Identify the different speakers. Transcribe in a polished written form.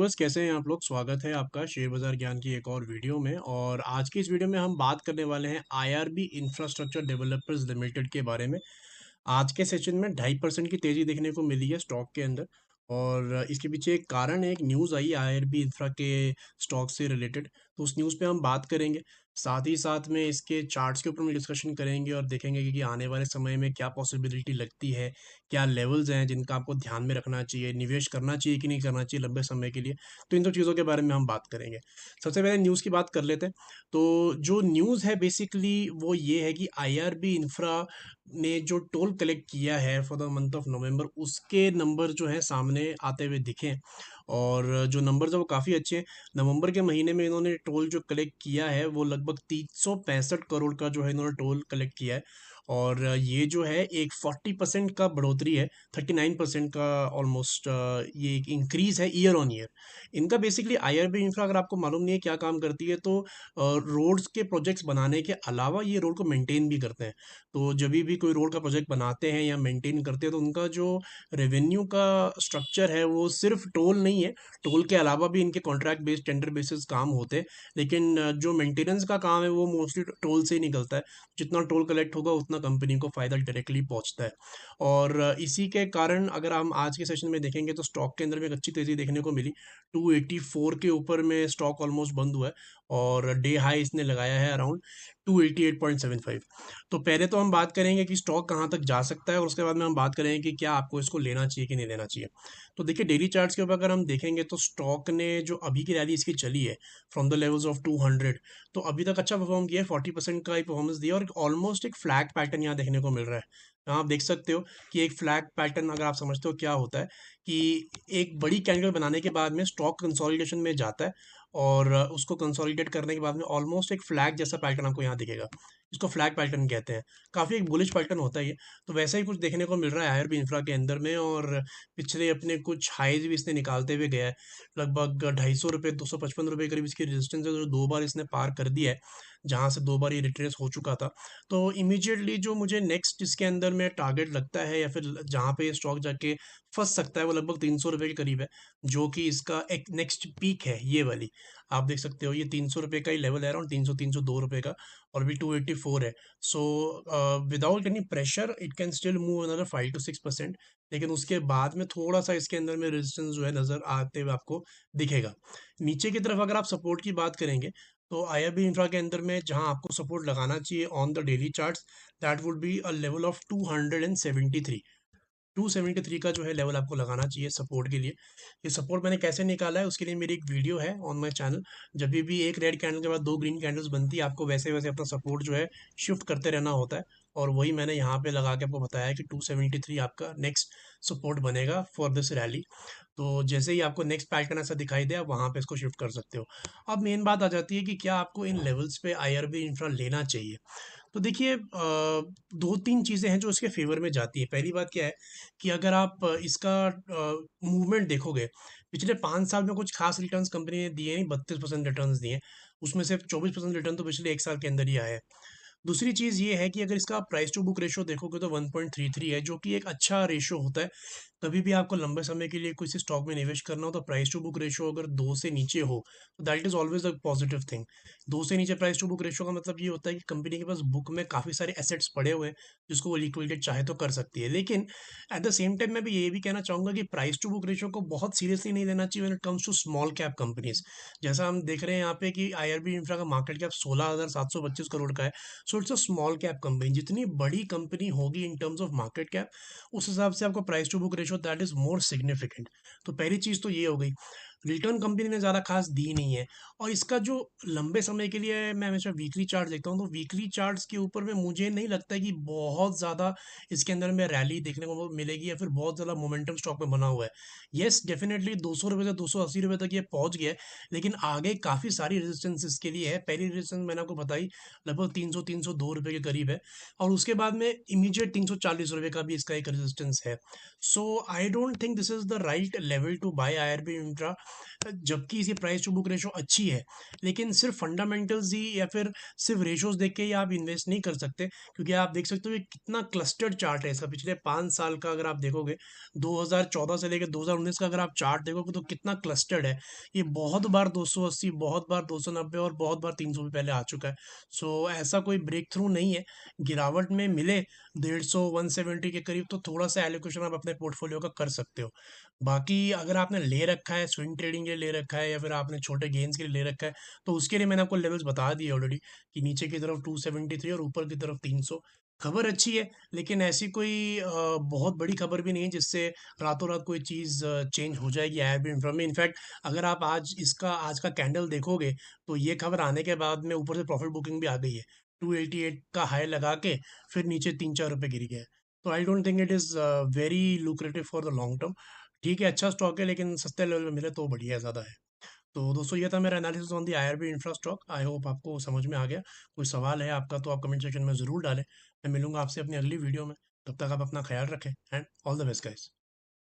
Speaker 1: Viewers, कैसे हैं आप लोग। स्वागत है आपका शेयर बाजार ज्ञान की एक और वीडियो में। और आज की इस वीडियो में हम बात करने वाले हैं आईआरबी इंफ्रास्ट्रक्चर डेवलपर्स लिमिटेड के बारे में। आज के सेशन में 2.5% की तेजी देखने को मिली है स्टॉक के अंदर। और इसके पीछे एक कारण है, एक न्यूज़ आई आईआरबी इंफ्रा के स्टॉक से रिलेटेड, तो उस न्यूज़ पे हम बात करेंगे। साथ ही साथ में इसके चार्ट्स के ऊपर में डिस्कशन करेंगे और देखेंगे कि आने वाले समय में क्या पॉसिबिलिटी लगती है, क्या लेवल्स हैं जिनका आपको ध्यान में रखना चाहिए, निवेश करना चाहिए कि नहीं करना चाहिए लंबे समय के लिए। तो इन सब चीज़ों के बारे में हम बात करेंगे। सबसे पहले न्यूज़ की बात कर लेते हैं। तो जो न्यूज़ है बेसिकली वो ये है कि आईआरबी इंफ्रा ने जो टोल कलेक्ट किया है for the month of November, उसके नंबर जो है सामने आते हुए दिखे। और जो नंबर्स है वो काफ़ी अच्छे हैं। नवंबर के महीने में इन्होंने टोल जो कलेक्ट किया है वो लगभग 365 करोड़ का जो है इन्होंने टोल कलेक्ट किया है। और ये जो है एक 40% का बढ़ोतरी है, 39% का ऑलमोस्ट। ये एक इंक्रीज है ईयर ऑन ईयर। इनका बेसिकली आईआरबी इंफ्रा, अगर आपको मालूम नहीं है क्या काम करती है, तो रोड्स के प्रोजेक्ट्स बनाने के अलावा ये रोड को मेंटेन भी करते हैं। तो जब भी कोई रोड का प्रोजेक्ट बनाते हैं या मेंटेन करते हैं तो उनका जो रेवेन्यू का स्ट्रक्चर है वो सिर्फ टोल नहीं है। टोल के अलावा भी इनके कॉन्ट्रैक्ट बेस्ड टेंडर बेसिस काम होते हैं। लेकिन जो मेंटेनेंस का काम है वो मोस्टली टोल से ही निकलता है। जितना टोल कलेक्ट होगा उतना कंपनी को फायदा डायरेक्टली पहुंचता है। और इसी के कारण अगर हम आज के सेशन में देखेंगे तो स्टॉक के अंदर में एक अच्छी तेजी देखने को मिली। 284 के ऊपर में स्टॉक ऑलमोस्ट बंद हुआ है। और डे हाई इसने लगाया है अराउंड 288.75। तो पहले तो हम बात करेंगे कि स्टॉक कहाँ तक जा सकता है और उसके बाद में हम बात करेंगे कि क्या आपको इसको लेना चाहिए कि नहीं लेना चाहिए। तो देखिए, डेली चार्ट्स के ऊपर अगर हम देखेंगे तो स्टॉक ने जो अभी की रैली इसकी चली है फ्रॉम द लेवल्स ऑफ 200, तो अभी तक अच्छा परफॉर्म किया है। 40% का ही परफॉर्मेंस दिया और ऑलमोस्ट एक फ्लैग पैटर्न यहाँ देखने को मिल रहा है। यहाँ आप देख सकते हो कि एक फ्लैग पैटर्न, अगर आप समझते हो क्या होता है, कि एक बड़ी कैंडल बनाने के बाद में स्टॉक कंसोलिडेशन में जाता है। और उसको कंसोलिडेट करने के बाद में ऑलमोस्ट एक फ्लैग जैसा पैटर्न आपको यहाँ दिखेगा। इसको फ्लैग पैटर्न कहते हैं। काफ़ी एक बुलिश पैटर्न होता है ये। तो वैसा ही कुछ देखने को मिल रहा है आईआरबी इंफ्रा के अंदर में। और पिछले अपने कुछ हाईज भी इसने निकालते हुए गया है। लगभग 250 रुपये, 255 रुपये करीब इसकी रेजिस्टेंस है, जो 2 बार इसने पार कर दिया है, जहाँ से 2 बार ये रिट्रेस हो चुका था। तो इमीडिएटली जो मुझे नेक्स्ट इसके अंदर में टारगेट लगता है या फिर जहाँ पे ये स्टॉक जाके फंस सकता है वो लगभग 300 रुपये के करीब है, जो कि इसका एक नेक्स्ट पीक है ये वाली। आप देख सकते हो ये 300 रुपये का ही लेवल है, अराउंड 302 रुपये का। और अभी 284 है। So without any pressure it can still move another 5 to 6%। लेकिन उसके बाद में थोड़ा सा इसके अंदर में रेजिस्टेंस जो है नज़र आते हुए आपको दिखेगा। नीचे की तरफ अगर आप सपोर्ट की बात करेंगे तो आईआरबी इंफ्रा के अंदर में जहां आपको सपोर्ट लगाना चाहिए on the daily charts, that would be a level of 273। 273 का जो है लेवल आपको लगाना चाहिए सपोर्ट के लिए। ये सपोर्ट मैंने कैसे निकाला है उसके लिए मेरी एक वीडियो है ऑन माय चैनल। जब भी एक रेड कैंडल के बाद 2 ग्रीन कैंडल्स बनती है, आपको वैसे वैसे अपना सपोर्ट जो है शिफ्ट करते रहना होता है। और वही मैंने यहाँ पे लगा के आपको बताया कि 273 आपका नेक्स्ट सपोर्ट बनेगा फॉर दिस रैली। तो जैसे ही आपको नेक्स्ट पैटर्न ऐसा दिखाई दे, आप वहाँ पे इसको शिफ्ट कर सकते हो। अब मेन बात आ जाती है कि क्या आपको इन लेवल्स पे आईआरबी इंफ्रा लेना चाहिए। तो देखिए, 2-3 चीज़ें हैं जो इसके फेवर में जाती है। पहली बात क्या है कि अगर आप इसका मूवमेंट देखोगे, पिछले 5 साल में कुछ खास रिटर्न्स कंपनी ने दिए नहीं, 32% रिटर्न्स दिए। उसमें से 24% रिटर्न तो पिछले 1 साल के अंदर ही आया है। दूसरी चीज़ ये है कि अगर इसका प्राइस टू बुक रेशो देखोगे तो 1.33 है, जो कि एक अच्छा रेशो होता है। कभी भी आपको लंबे समय के लिए किसी स्टॉक में निवेश करना हो तो प्राइस टू बुक रेशो अगर 2 से नीचे हो तो that is always a positive thing. 2 से नीचे प्राइस टू बुक रेशो का मतलब ये होता है कि कंपनी के पास बुक में काफ़ी सारे एसेट्स पड़े हुए हैं जिसको वो लिक्विडेट चाहे तो कर सकती है। लेकिन एट द सेम टाइम मैं भी ये भी कहना चाहूँगा कि प्राइस टू बुक रेशो को बहुत सीरियसली नहीं लेना चाहिए when it comes to small cap companies. जैसा हम देख रहे हैं यहाँ पे कि आईआरबी इंफ्रा का मार्केट कैप 16,725 करोड़ का है। So it's a small cap company. जितनी बड़ी कंपनी होगी in terms of market cap, उस हिसाब से आपको price to book ratio that is more significant. तो पहली चीज़ तो ये हो गई। रिटर्न कंपनी ने ज़्यादा खास दी नहीं है। और इसका जो लंबे समय के लिए मैं हमेशा वीकली चार्ट देखता हूँ, तो वीकली चार्ट्स के ऊपर में मुझे नहीं लगता है कि बहुत ज़्यादा इसके अंदर में रैली देखने को मिलेगी या फिर बहुत ज़्यादा मोमेंटम स्टॉक में बना हुआ है। येस, डेफिनेटली 200 रुपये से 280 रुपये तक ये पहुंच गया है। लेकिन आगे काफ़ी सारी रेजिस्टेंस इसके लिए है। पहली रेजिस्टेंस मैंने आपको बताई, लगभग 302 रुपये के करीब है। और उसके बाद में इमीडिएट 340 रुपये का भी इसका एक रेजिस्टेंस है। So I don't think this is the right level to buy IRB infra जबकि इसी प्राइस टू बुक रेशो अच्छी है, लेकिन सिर्फ फंडामेंटल्स ही या फिर सिर्फ रेशोज देख के ही आप इन्वेस्ट नहीं कर सकते, क्योंकि आप देख सकते हो ये कितना क्लस्टर्ड चार्ट है इसका। पिछले 5 साल का अगर आप देखोगे, 2014 से लेकर 2019 का अगर आप चार्ट देखोगे तो कितना क्लस्टर्ड है। ये बहुत बार 280, बहुत बार 290 और बहुत बार 300 भी पहले आ चुका है। सो ऐसा कोई ब्रेक थ्रू नहीं है। गिरावट में मिले 150 170 के करीब तो थोड़ा सा एलोकेशन आप अपने पोर्टफोलियो का कर सकते हो। बाकी अगर आपने ले रखा है स्विंग ट्रेडिंग के लिए ले रखा है, या फिर आपने छोटे गेंस के लिए ले रखा है, तो उसके लिए मैंने आपको लेवल्स बता दिए ऑलरेडी, कि नीचे की तरफ 273 और ऊपर की तरफ 300। खबर अच्छी है, लेकिन ऐसी कोई बहुत बड़ी खबर भी नहीं है जिससे रातों रात कोई चीज़ चेंज हो जाएगी आईआरबी इंफ्रा में। इनफैक्ट अगर आप आज का कैंडल देखोगे, तो ये खबर आने के बाद में ऊपर से प्रॉफिट बुकिंग भी आ गई है। 288 का हाई लगा के फिर नीचे 3-4 रुपए गिर गया है। तो आई don't think it is very lucrative for the long term. ठीक है, अच्छा स्टॉक है, लेकिन सस्ते लेवल में मिले तो बढ़िया है, ज़्यादा है। तो दोस्तों ये था मेरा analysis on the IRB infra stock. I hope आपको समझ में आ गया। कोई सवाल है आपका तो आप कमेंट सेक्शन में ज़रूर डालें। मैं मिलूंगा आपसे अपनी अगली वीडियो में। तब तक आप अपना ख्याल रखें and all the best guys.